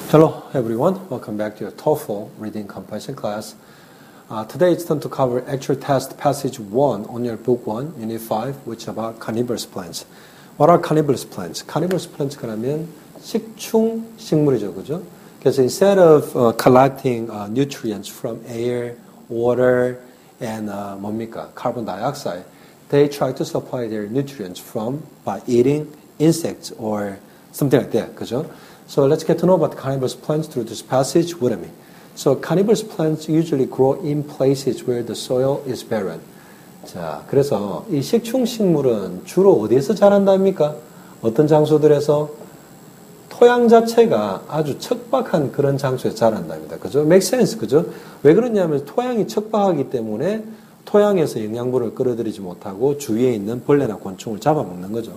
Hello everyone, welcome back to your TOEFL reading comprehension class. Today it's time to cover actual test passage 1 on your book 1, unit 5, which is about carnivorous plants. What are carnivorous plants? Carnivorous plants 그러면 식충 식물이죠, 그죠? 그래서 instead of collecting nutrients from air, water, and 뭡니까? carbon dioxide, they try to supply their nutrients by eating insects or something like that, 그죠? So let's get to know about carnivorous plants through this passage with me. So carnivorous plants usually grow in places where the soil is barren. 자, 그래서 이 식충식물은 주로 어디에서 자란답니까? 어떤 장소들에서? 토양 자체가 아주 척박한 그런 장소에서 자란답니다. 그죠? Make sense, 그죠? 왜 그러냐면 토양이 척박하기 때문에 토양에서 영양분을 끌어들이지 못하고 주위에 있는 벌레나 곤충을 잡아먹는 거죠.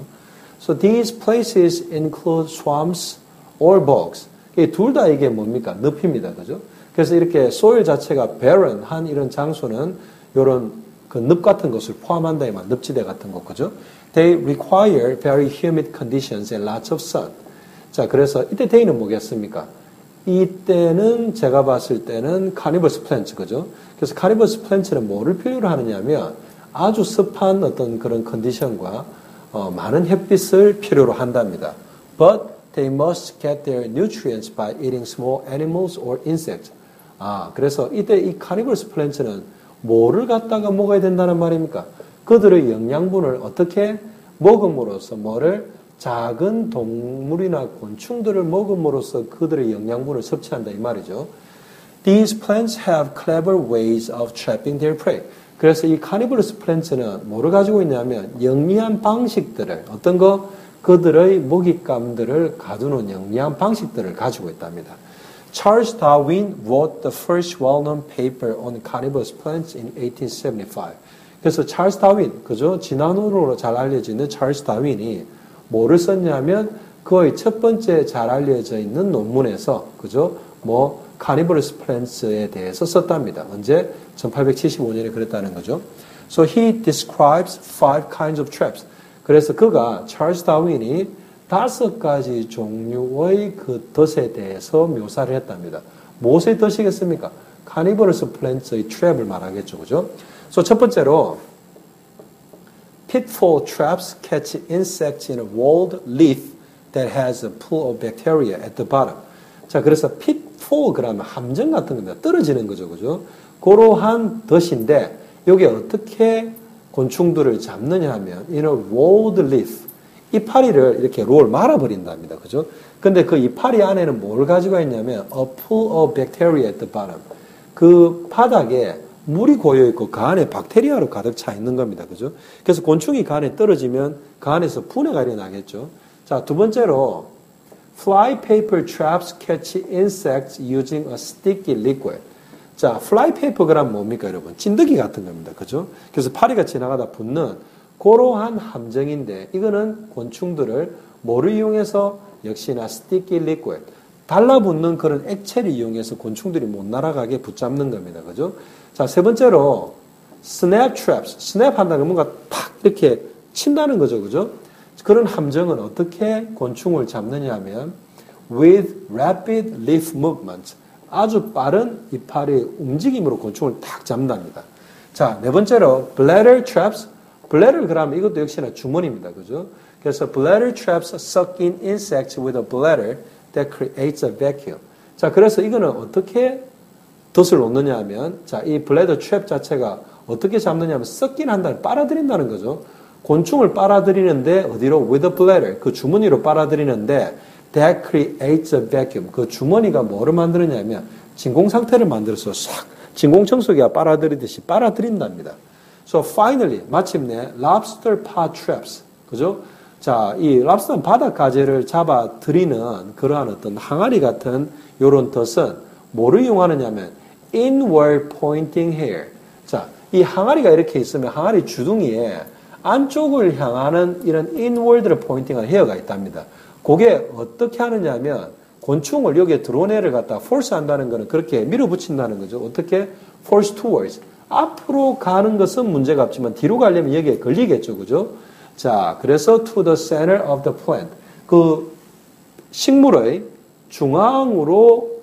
So these places include swamps or bogs. 둘 다 이게 뭡니까? 늪입니다. 그죠? 그래서 이렇게 소일 자체가 barren한 이런 장소는 이런 그 늪 같은 것을 포함한다 이 말, 늪지대 같은 것, 그죠? They require very humid conditions and lots of sun. 자, 그래서 이때 they는 뭐겠습니까? 이때는 제가 봤을 때는 carnivorous plants, 그죠? 그래서 carnivorous plants는 뭐를 필요로 하느냐면 아주 습한 어떤 그런 컨디션과 많은 햇빛을 필요로 한답니다. But they must get their nutrients by eating small animals or insects. 그래서 이때 이 carnivorous plants는 뭐를 갖다가 먹어야 된다는 말입니까? 그들의 영양분을 어떻게 먹음으로써 뭐를 작은 동물이나 곤충들을 먹음으로써 그들의 영양분을 섭취한다 이 말이죠. These plants have clever ways of trapping their prey. 그래서 이 carnivorous plants는 뭐를 가지고 있냐면 영리한 방식들을 어떤 거? 그들의 먹잇감들을 가두는 영리한 방식들을 가지고 있답니다. Charles Darwin wrote the first well-known paper on carnivorous plants in 1875. 그래서 찰스 다윈, 그죠? 진화론으로 잘 알려지는 찰스 다윈이 뭐를 썼냐면 그의 첫 번째 잘 알려져 있는 논문에서, 그죠? carnivorous plants에 대해서 썼답니다. 언제? 1875년에 그랬다는 거죠. So he describes 5 kinds of traps. 그래서 그가 찰스 다윈이 5가지 종류의 그 덫에 대해서 묘사를 했답니다. 무엇의 덫이겠습니까? carnivorous plants의 trap을 말하겠죠, 그죠? 그래서 첫 번째로 pitfall traps catch insects in a walled leaf that has a pool of bacteria at the bottom. 자, 그래서 pitfall 그러면 함정 같은 겁니다. 떨어지는 거죠, 그죠? 그러한 덫인데 여기 어떻게 곤충들을 잡느냐 하면 in a walled leaf 이파리를 이렇게 롤 말아버린답니다. 그죠? 근데 그 이파리 안에는 뭘 가지고 있냐면 a pool of bacteria at the bottom 그 바닥에 물이 고여 있고 그 안에 박테리아로 가득 차 있는 겁니다. 그죠? 그래서 곤충이 그 안에 떨어지면 그 안에서 분해가 일어나겠죠. 자, 두 번째로 fly paper traps catch insects using a sticky liquid. 자, fly paper 그러면 뭡니까, 여러분? 찐득이 같은 겁니다. 그죠? 그래서 파리가 지나가다 붙는 그러한 함정인데, 이거는 곤충들을 뭐를 이용해서? 역시나 sticky liquid. 달라붙는 그런 액체를 이용해서 곤충들이 못 날아가게 붙잡는 겁니다. 그죠? 자, 세 번째로 snap traps. snap 한다는 건 뭔가 탁 이렇게 친다는 거죠. 그죠? 그런 함정은 어떻게 곤충을 잡느냐 하면 with rapid leaf movement. 아주 빠른 이파리의 움직임으로 곤충을 탁 잡는답니다. 자, 네 번째로 bladder traps. bladder 그러면 이것도 역시나 주머니입니다. 그죠? 그래서 bladder traps suck in insects with a bladder that creates a vacuum. 자, 그래서 이거는 어떻게 덫을 놓느냐 하면, 자, 이 bladder trap 자체가 어떻게 잡느냐 하면 suck in 한다는, 빨아들인다는 거죠. 곤충을 빨아들이는데 어디로? with a bladder. 그 주머니로 빨아들이는데 that creates a vacuum. 그 주머니가 뭐를 만드느냐면 진공 상태를 만들어서 싹 진공청소기가 빨아들이듯이 빨아들인답니다. So finally, 마침내 lobster pot traps. 그죠? 자, 이 랍스터는 바닷가재를 잡아들이는 그러한 어떤 항아리 같은 요런 덫은 뭐를 이용하느냐면 inward pointing hair. 자, 이 항아리가 이렇게 있으면 항아리 주둥이에 안쪽을 향하는 이런 inward를 포인팅한 헤어가 있답니다. 그게 어떻게 하느냐면 곤충을 여기에 들어온 애를 갖다 force 한다는 거는 그렇게 밀어붙인다는 거죠. 어떻게? force towards. 앞으로 가는 것은 문제가 없지만 뒤로 가려면 여기에 걸리겠죠. 그죠? 자, 그래서 to the center of the plant. 그 식물의 중앙으로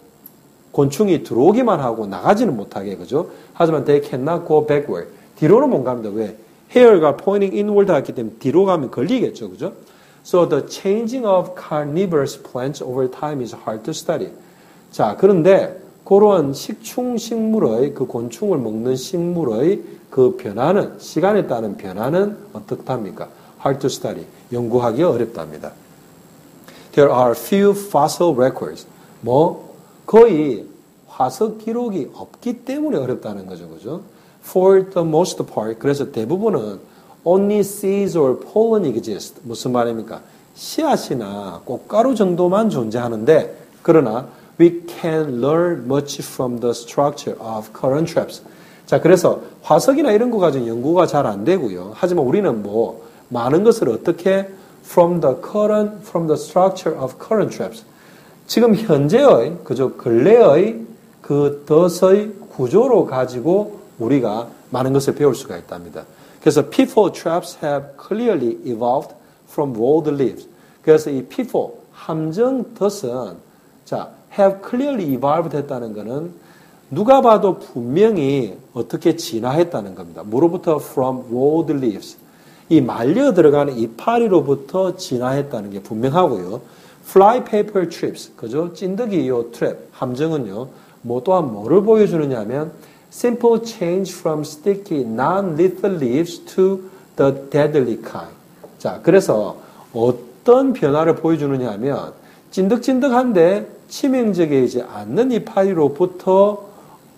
곤충이 들어오기만 하고 나가지는 못하게, 그죠? 하지만 they cannot go backward. 뒤로는 못 갑니다. 왜? hair가 pointing inward 하기 때문에 뒤로 가면 걸리겠죠, 그죠? So the changing of carnivorous plants over time is hard to study. 자, 그런데 그런 식충식물의 그 곤충을 먹는 식물의 그 변화는, 시간에 따른 변화는 어떻답니까? hard to study. 연구하기 어렵답니다. There are few fossil records. 거의 화석 기록이 없기 때문에 어렵다는 거죠, 그죠? For the most part, 그래서 대부분은 only seeds or pollen exist. 무슨 말입니까? 씨앗이나 꽃가루 정도만 존재하는데, 그러나 we can learn much from the structure of current traps. 자, 그래서 화석이나 이런 거 가지고 연구가 잘 안 되고요. 하지만 우리는 많은 것을 어떻게 from the structure of current traps. 지금 현재의, 그저 근래의 그 덫의 구조로 가지고 우리가 많은 것을 배울 수가 있답니다. 그래서 pitfall traps have clearly evolved from rolled leaves. 그래서 이 pitfall, 함정 덫은, 자, have clearly evolved 했다는 것은 누가 봐도 분명히 어떻게 진화했다는 겁니다. 뭐로부터? from rolled leaves. 이 말려 들어가는 이파리로부터 진화했다는 게 분명하고요. fly paper trips, 그죠? 찐득이 요 트랩, 함정은요, 또한 뭐를 보여주느냐 하면 simple change from sticky non-lethal leaves to the deadly kind. 자, 그래서 어떤 변화를 보여주느냐 하면 찐득찐득한데 치명적이지 않는 이파리로부터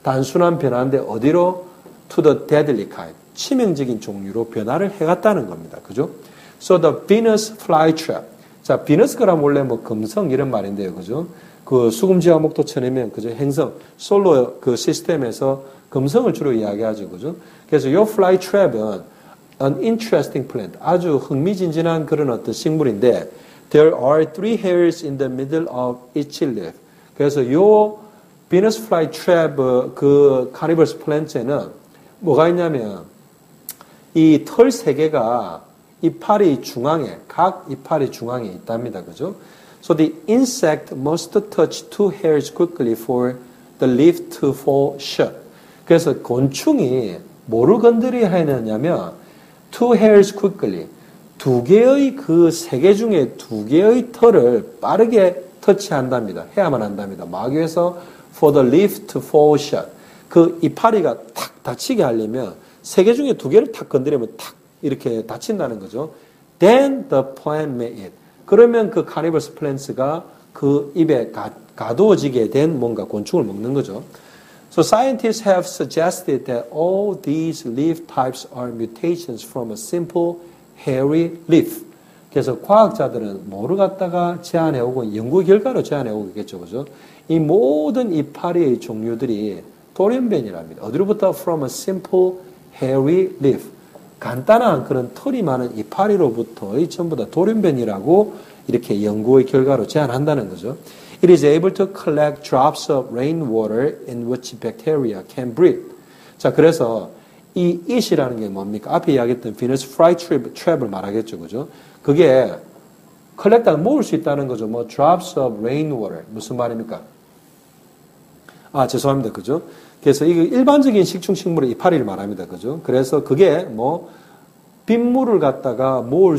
단순한 변화인데 어디로? to the deadly kind. 치명적인 종류로 변화를 해갔다는 겁니다. 그죠? So the Venus flytrap. 자, 비너스가 원래 금성 이런 말인데요. 그죠? 그 수금지와 목도 쳐내면 그죠? 행성, 솔로 그 시스템에서 금성을 주로 이야기하죠. 그죠? 그래서 요 flytrap은 an interesting plant. 아주 흥미진진한 그런 어떤 식물인데 there are 3 hairs in the middle of each leaf. 그래서 요 비너스 flytrap 그 carnivorous plant에는 뭐가 있냐면 이 털 3개가 이파리 중앙에, 각 이파리 중앙에 있답니다. 그죠? So the insect must touch 2 hairs quickly for the leaf to fall shut. 그래서 곤충이 뭐를 건드려야 하느냐면 2 hairs quickly. 2개의 그 3개 중에 2개의 털을 빠르게 터치한답니다. 해야만 한답니다. 마귀에서 for the leaf to fall shut. 그 이파리가 탁 닫히게 하려면 3개 중에 2개를 탁 건드리면 탁 이렇게 닫힌다는 거죠. Then the plant may eat. 그러면 그 carnivorous plants가 그 입에 가두어지게 된 뭔가 곤충을 먹는 거죠. So scientists have suggested that all these leaf types are mutations from a simple hairy leaf. 그래서 과학자들은 뭐를 갖다가 제안해오고 연구 결과로 제안해오고 있겠죠. 그죠? 이 모든 이파리의 종류들이 돌연변이랍니다. 어디로부터? From a simple hairy leaf. 간단한 그런 털이 많은 이파리로부터의 전부 다 돌연변이라고 이렇게 연구의 결과로 제안한다는 거죠. It is able to collect drops of rainwater in which bacteria can breathe. 자, 그래서 이 it이라는 게 뭡니까? 앞에 이야기했던 Venus flytrap을 말하겠죠. 그죠? 그게 collect가 모을 수 있다는 거죠. drops of rainwater. 무슨 말입니까? 죄송합니다. 그죠? 그래서 이거 일반적인 식충식물의 이파리를 말합니다. 그죠? 그래서 그게 빗물을 갖다가 모을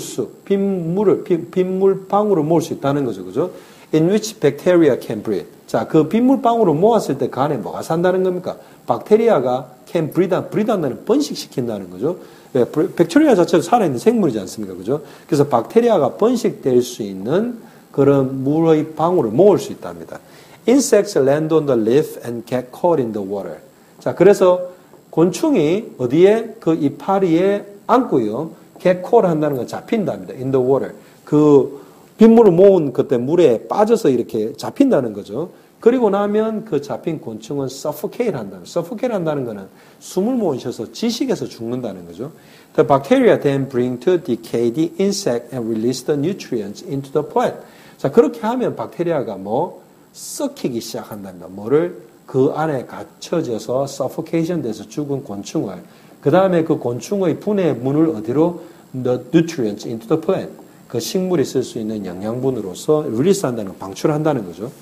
빗물방울을 모을 수 있다는 거죠. 그죠? In which bacteria can breathe. 자, 그 빗물방울을 모았을 때 그 안에 뭐가 산다는 겁니까? 박테리아가 can breathe 한다는 번식시킨다는 거죠. 왜? 박테리아 자체도 살아있는 생물이지 않습니까? 그죠? 그래서 박테리아가 번식될 수 있는 그런 물의 방울을 모을 수 있답니다. Insects land on the leaf and get caught in the water. 자, 그래서 곤충이 어디에? 그 이파리에 앉고요. get caught 한다는 건 잡힌답니다. in the water. 그 빗물을 모은 그때 물에 빠져서 이렇게 잡힌다는 거죠. 그리고 나면 그 잡힌 곤충은 suffocate 한다는. suffocate 한다는 거는 숨을 못 쉬어서 지식에서 죽는다는 거죠. The bacteria then bring to decay the insect and release the nutrients into the plant. 자, 그렇게 하면 박테리아가 썩히기 시작한답니다. 뭐를? 그 안에 갇혀져서 suffocation 돼서 죽은 곤충을 그 다음에 그 곤충의 분해 문을 어디로? The nutrients into the plant. 그 식물이 쓸 수 있는 영양분으로서 릴리스한다는 방출한다는 거죠.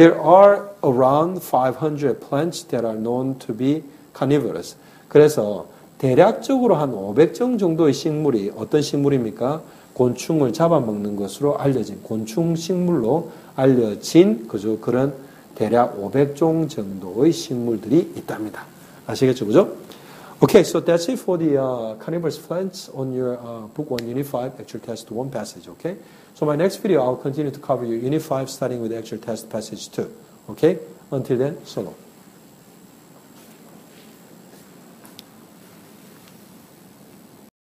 There are around 500 plants that are known to be carnivorous. 그래서 대략적으로 한 500종 정도의 식물이 어떤 식물입니까? 곤충을 잡아먹는 것으로 알려진 곤충 식물로 알려진 그런 대략 500종 정도의 식물들이 있답니다. 아시겠죠, 그죠? Okay, so that's it for the carnivorous plants on your book 1, Unit 5, actual test 1 passage, okay? So my next video, I'll continue to cover your Unit 5 starting with actual test passage 2, okay? Until then, so long.